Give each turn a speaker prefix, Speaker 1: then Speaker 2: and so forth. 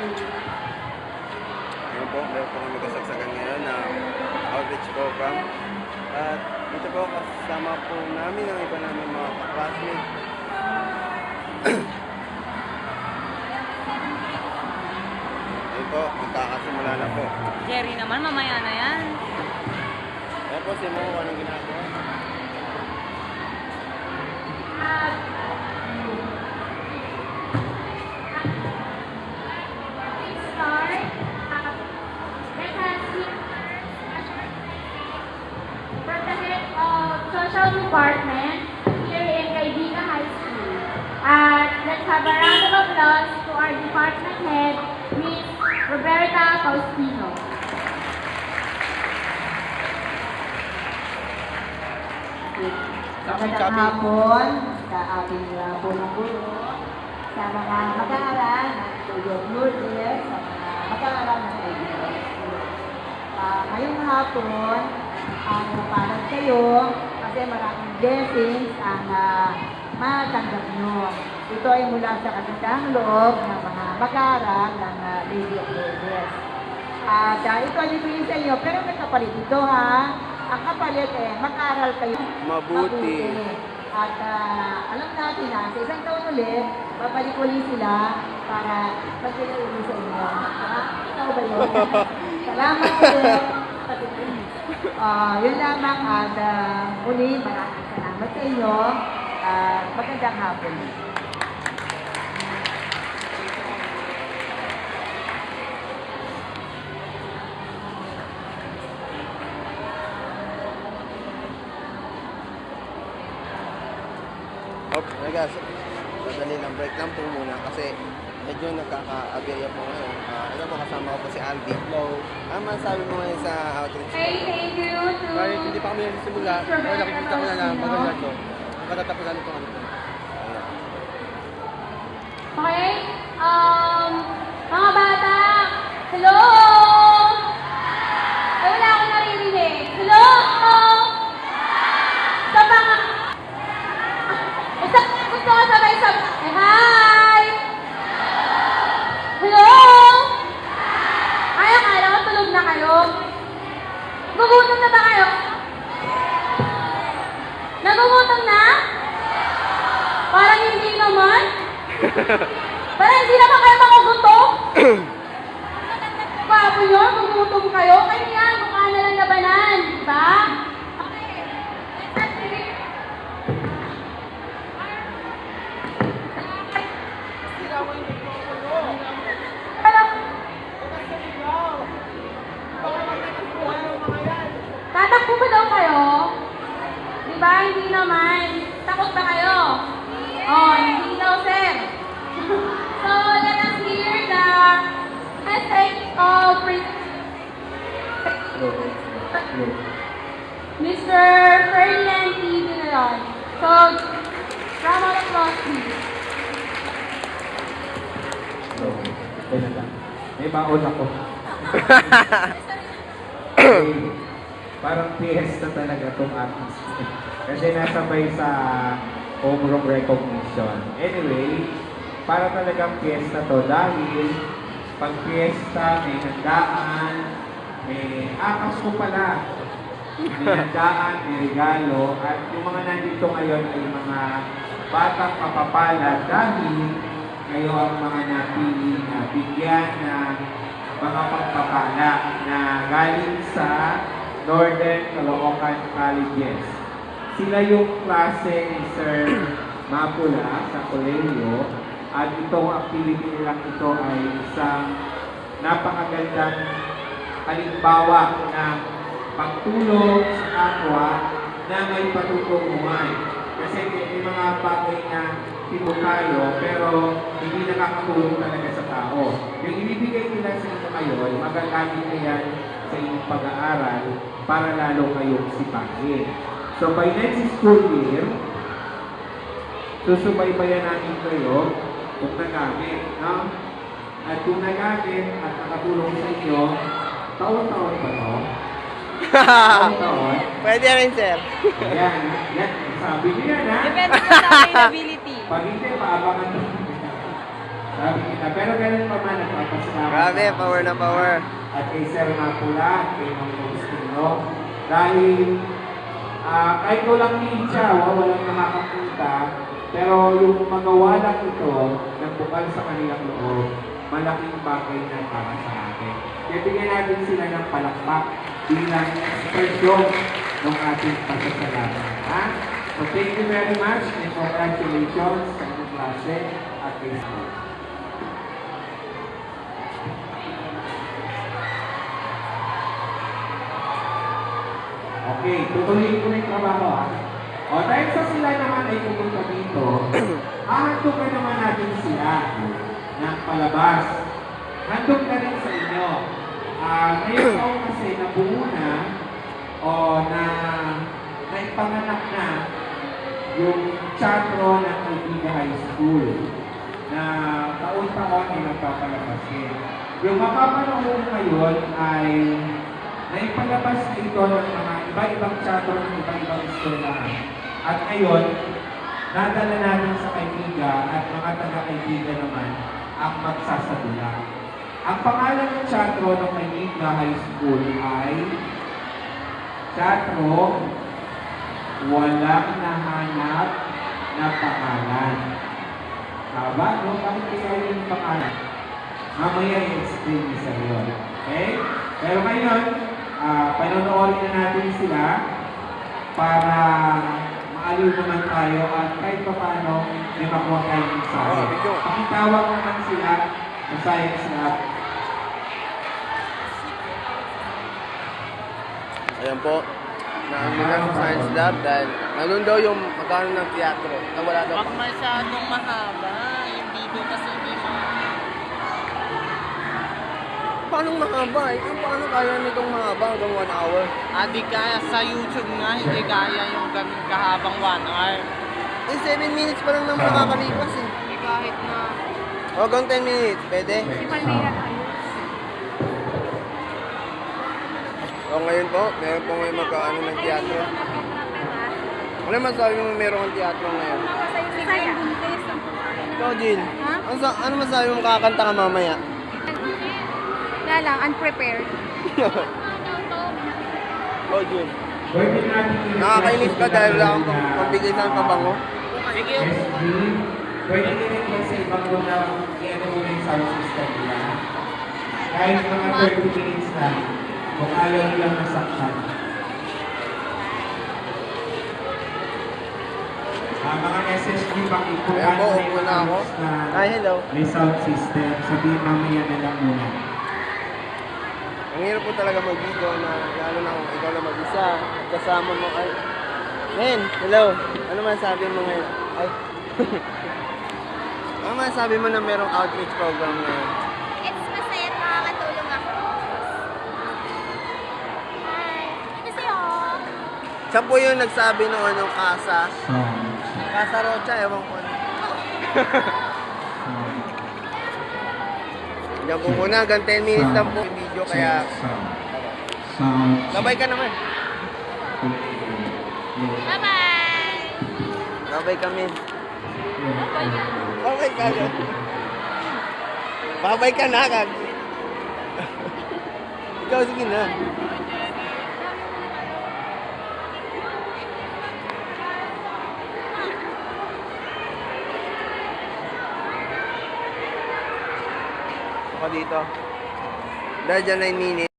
Speaker 1: Ngayon po, meron po kami kasagsagan ngayon na outreach program. At dito po kasama po namin ang iba namin mga classmates. Ngayon po, magkakasimula na po.
Speaker 2: Jerry naman, mamaya na yan.
Speaker 1: Kaya po si Mo, anong ginagawa?
Speaker 3: From the head of Social Department here in Caydiga High School. Let's have a round of applause to our department head, Ms. Roberta Faustino.
Speaker 4: Magandang hapon sa ating punong guro, sa mga mag-aaral ng Tuyong Lourdes, sa mga mag-aaral ng Caydiga School. Ngayong hapon, ang napalag kayo kasi maraming blessings ang matanggap nyo. Ito ay mula sa kagandang loob ng mga mag-aaral ng Lady of Lourdes. At ito ay bibigyan sa inyo, pero may kapalit ito ha. Ang kapalit mag-aaral kayo
Speaker 1: Mabuti.
Speaker 4: At alam natin na sa isang taon ulit, babalik ulit sila para magbigay ulit sa inyo. Ikaw ba yun? Salamat ulit. Yun lamang at muli maraming salamat sa inyo. Magandang hapon.
Speaker 1: Okay guys, sadali lang, break lang po muna kasi medyo nagkaka-agaya po ngayon. Alam mo, kasama ko po si Aldi. Hello. Masabi mo ngayon sa outreach?
Speaker 3: Hey, thank you to
Speaker 5: Kahit hindi pa kami nagsimula, pero nakikita ko na na maganda to. Ang katatapusan ito ano.
Speaker 3: Okay, mga bata, hello! Ay, wala akong naririnig. Hello! Sa mga... Gusto ko sabay sa... Hi! Hello! Ay, akala ko tulog na kayo. Gugutom na ba kayo? Nagugutom na? Parang hindi naman. Parang hindi naman kayo makugutom. Papo nyo, gugutom kayo. Kaya yan, mukha na lang labanan. Diba? Tatakbo ba daw kayo? Diba? Hindi naman. Takot ba kayo? Oh, hindi daw, sir. So, let us hear the message of Mr. Ferdinand T. Dinaron. So, round of applause, please.
Speaker 6: May baon ako. Parang fiesta talaga itong artist. Kasi nasabay sa homeroom recognition. Anyway, para talagang fiesta to dahil pag fiesta, may handaan, may akas ko pala. May handaan, may regalo, at yung mga nandito ngayon ay mga batang mapapala dahil kayo ang mga napili na bigyan ng mga pagpapala na galing sa Northern Caloocan Colleges. Sila yung klase ni Sir Mapula sa kolehiyo at itong activity nilang ito ay isang napakagandang halimbawa ng pagtulong sa kapwa na may patutunguhan. Kasi may mga bagay na tipo tayo pero hindi nakakatulong talaga sa tao. Yung ibibigay nila sa inyo ngayon, magagamit na yan sa inyong pag-aaral para lalo kayong sipahin. So by next school year, susubaybayan natin kayo kung nagamit. No? At kung nagamit at nakatulong sa inyo, taon-taon ba ito? Taon-taon?
Speaker 1: Pwede rin, sir.
Speaker 6: Ayan, yan. Sabi niya na.
Speaker 2: Depende po sa availability.
Speaker 6: Pag hindi, paabangan mo. Sabi kita. Pero ganun pa man, nagpapasalamat.
Speaker 1: Grabe, power na power.
Speaker 6: At kay Sir Mapula, at kay Mang Agustino. Dahil kahit walang media, walang nakakapunta, pero yung magawa lang ito, nagbukal sa kanilang loob, malaking bagay na para sa atin. Kaya bigyan natin sila ng palakpak bilang ekspresyon ng ating pasasalamat. Ha? So thank you very much and congratulations sa inyong klase at kay school. Okay, tutuloy ko na yung trabaho ha. O dahil sa sila naman ay pumunta dito, hahantukan naman natin sila ng palabas. Handog na rin sa inyo. Ngayon taon kasi nabuo na o naipanganak na yung teatro ng Albiga High School na taon-taon ay nagpapalabas din. Yung mapapanood ngayon ay naipalabas na ito ng mga iba-ibang teatro ng iba-ibang eskwelahan. At ngayon, nadala natin sa kaibiga at mga taga-kaibiga naman ang magsasadula. Ang pangalan ng teatro ng Maynila High School ay Teatro Walang Nahanap na Pangalan. Tama, no? Bakit kaya yung pangalan? Mamaya i-explain niya sa iyo. Okay? Pero ngayon, panonoodin na natin sila para maaliw naman tayo at kahit pa paano may makuha tayo ng sabi. Pakitawag naman sila sa Science Lab.
Speaker 1: Ayan po. Nandun lang sa Science Lab dahil nandun daw yung magkano ng teatro. Nawala daw.
Speaker 2: Huwag masyadong mahaba. Yung video kasi hindi
Speaker 1: Paano mahaba eh? Paano kaya nitong mahaba hanggang 1 hour?
Speaker 2: Adi kaya sa YouTube nga, hindi kaya yung ganun kahabang 1 hour.
Speaker 1: Eh, 7 minutes pa lang naman nakakalipas eh.
Speaker 2: Hindi kahit na...
Speaker 1: O, hanggang 10 minutes. Pwede? O, ngayon po, meron po ngayon magkaano ng teatro. Ano masabi mo meron kang teatro ngayon? Ikaw, Jill. Ano masabi mo kakanta ka mamaya?
Speaker 3: Wala lang, unprepared.
Speaker 1: Ikaw, Jill.
Speaker 6: Pwede natin
Speaker 1: Nakakainis ka dahil wala kang pambigay sa pabango?
Speaker 2: Sige,
Speaker 6: SG, pwede din yung sa ibang muna i-ano muna yung sound system nila. Kahit mga 30 minutes na, kung ayaw nilang nasaktan. Mga SSG, pakipuan
Speaker 1: Ayan po,
Speaker 6: na
Speaker 1: upo na ako. Ay, hello.
Speaker 6: may sound system, sabihin mamaya na lang muna.
Speaker 1: Ang hirap po talaga mag-video na lalo na kung ikaw lang mag-isa at kasama mo ay... Men, hello. Ano masabi mo ngayon? Ay. Ano masabi mo na merong outreach program ngayon?
Speaker 3: It's masaya at makakatulong ako. Hi. Kasi
Speaker 1: Saan po yung nagsabi noon ng Casa? Casa Rocha, ewan ko ano. Diyan po muna, hanggang 10 minutes lang po yung video kaya... Labay ka naman.
Speaker 3: bye-bye!
Speaker 1: Labay kami. Babay ka na. Babay ka na, kag. Ikaw, sige na. Ako dito. Dahil dyan 9 minutes.